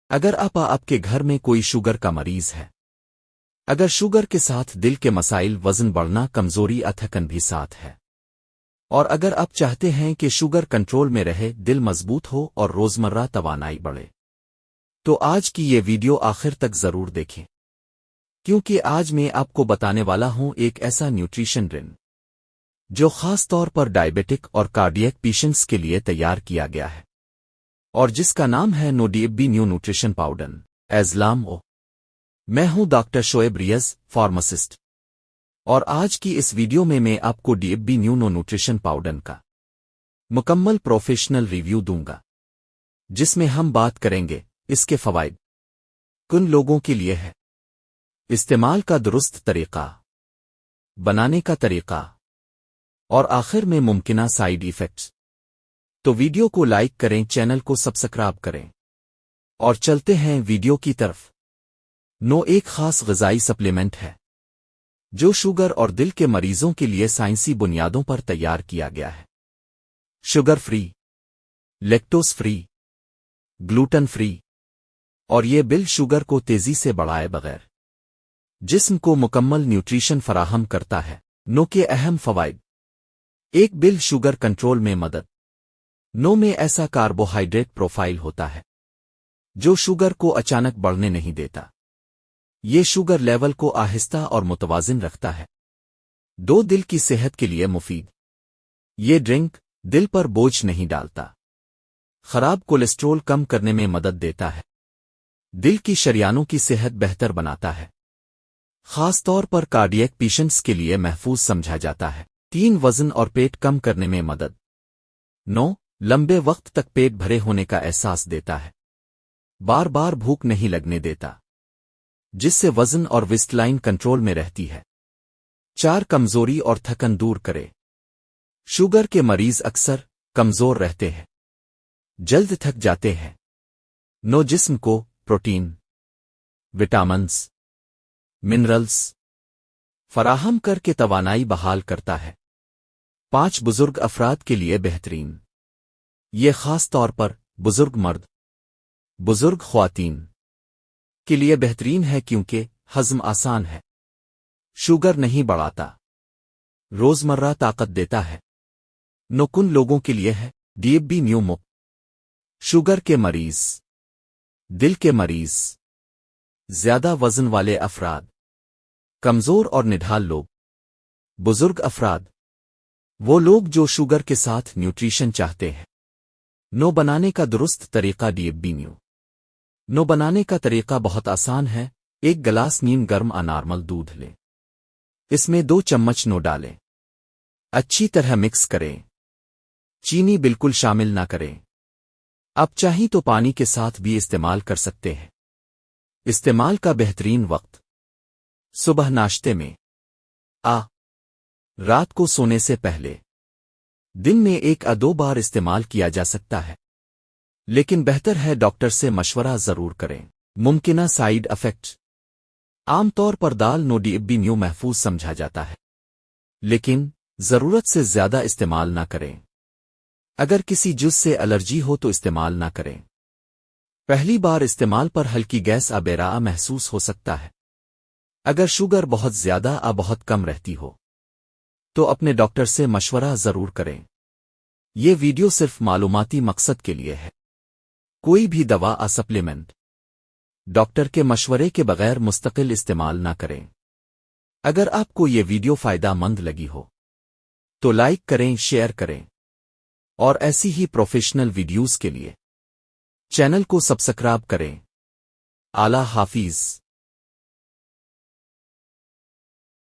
اگر آپ کے گھر میں کوئی شوگر کا مریض ہے، اگر شوگر کے ساتھ دل کے مسائل، وزن بڑھنا، کمزوری، تھکن بھی ساتھ ہے، اور اگر آپ چاہتے ہیں کہ شوگر کنٹرول میں رہے، دل مضبوط ہو اور روزمرہ توانائی بڑھے، تو آج کی یہ ویڈیو آخر تک ضرور دیکھیں، کیونکہ آج میں آپ کو بتانے والا ہوں ایک ایسا نیوٹریشن ڈرنک جو خاص طور پر ڈائبیٹک اور کارڈیئک پیشنٹس کے لیے تیار کیا گیا ہے، اور جس کا نام ہے نو D F B new nutrition powder ایزلام او۔ میں ہوں ڈاکٹر شعیب ریاض، فارماسسٹ، اور آج کی اس ویڈیو میں آپ کو D F B new nutrition powder کا مکمل پروفیشنل ریویو دوں گا، جس میں ہم بات کریں گے اس کے فوائد، کن لوگوں کے لیے ہے، استعمال کا درست طریقہ، بنانے کا طریقہ، اور آخر میں ممکنہ سائیڈ ایفیکٹس۔ تو ویڈیو کو لائک کریں، چینل کو سبسکرائب کریں، اور چلتے ہیں ویڈیو کی طرف۔ نو ایک خاص غذائی سپلیمنٹ ہے جو شوگر اور دل کے مریضوں کے لیے سائنسی بنیادوں پر تیار کیا گیا ہے۔ Sugar free, lactose free, gluten free, اور یہ بل شوگر کو تیزی سے بڑھائے بغیر جسم کو مکمل نیوٹریشن فراہم کرتا ہے۔ نو کے اہم فوائد: ایک، بل شوگر کنٹرول میں مدد۔ نو میں ایسا کاربوہائیڈریٹ پروفائل ہوتا ہے جو شوگر کو اچانک بڑھنے نہیں دیتا، یہ شوگر لیول کو آہستہ اور متوازن رکھتا ہے۔ دو، دل کی صحت کے لیے مفید۔ یہ ڈرنک دل پر بوجھ نہیں ڈالتا، خراب کولیسٹرول کم کرنے میں مدد دیتا ہے، دل کی شریانوں کی صحت بہتر بناتا ہے، خاص طور پر کارڈیئک پیشنٹس کے لیے محفوظ سمجھا جاتا ہے۔ تین، وزن اور پیٹ کم کرنے میں مدد۔ نو، لمبے وقت تک پیٹ بھرے ہونے کا احساس دیتا ہے، بار بار بھوک نہیں لگنے دیتا، جس سے وزن اور ویسٹ لائن کنٹرول میں رہتی ہے۔ چار، کمزوری اور تھکن دور کرے۔ شوگر کے مریض اکثر کمزور رہتے ہیں، جلد تھک جاتے ہیں۔ نو، جسم کو پروٹین، وٹامنز، منرلز فراہم کر کے توانائی بحال کرتا ہے۔ پانچ، بزرگ افراد کے لیے بہترین۔ یہ خاص طور پر بزرگ مرد، بزرگ خواتین کے لیے بہترین ہے کیونکہ ہضم آسان ہے، شوگر نہیں بڑھاتا، روزمرہ طاقت دیتا ہے۔ نو، کن لوگوں کے لیے ہے، ڈی ایف بی نیو مفت۔ شوگر کے مریض، دل کے مریض، زیادہ وزن والے افراد، کمزور اور نڈھال لوگ، بزرگ افراد، وہ لوگ جو شوگر کے ساتھ نیوٹریشن چاہتے ہیں۔ نو، بنانے کا درست طریقہ۔ ڈی ایف بی نیو نو بنانے کا طریقہ بہت آسان ہے۔ ایک گلاس نیم گرم نارمل دودھ لیں، اس میں 2 چمچ نو ڈالیں، اچھی طرح مکس کریں، چینی بالکل شامل نہ کریں، آپ چاہیں تو پانی کے ساتھ بھی استعمال کر سکتے ہیں۔ استعمال کا بہترین وقت: صبح ناشتے میں، رات کو سونے سے پہلے۔ دن میں 1 یا 2 بار استعمال کیا جا سکتا ہے، لیکن بہتر ہے ڈاکٹر سے مشورہ ضرور کریں۔ ممکنہ سائیڈ افیکٹ: عام طور پر دال نو ڈی ایف بی نیو محفوظ سمجھا جاتا ہے، لیکن ضرورت سے زیادہ استعمال نہ کریں۔ اگر کسی جز سے الرجی ہو تو استعمال نہ کریں۔ پہلی بار استعمال پر ہلکی گیس بیرا محسوس ہو سکتا ہے۔ اگر شوگر بہت زیادہ بہت کم رہتی ہو تو اپنے ڈاکٹر سے مشورہ ضرور کریں۔ یہ ویڈیو صرف معلوماتی مقصد کے لیے ہے، کوئی بھی دوا سپلیمنٹ ڈاکٹر کے مشورے کے بغیر مستقل استعمال نہ کریں۔ اگر آپ کو یہ ویڈیو فائدہ مند لگی ہو تو لائک کریں، شیئر کریں، اور ایسی ہی پروفیشنل ویڈیوز کے لیے چینل کو سبسکرائب کریں۔ اعلیٰ حافظ۔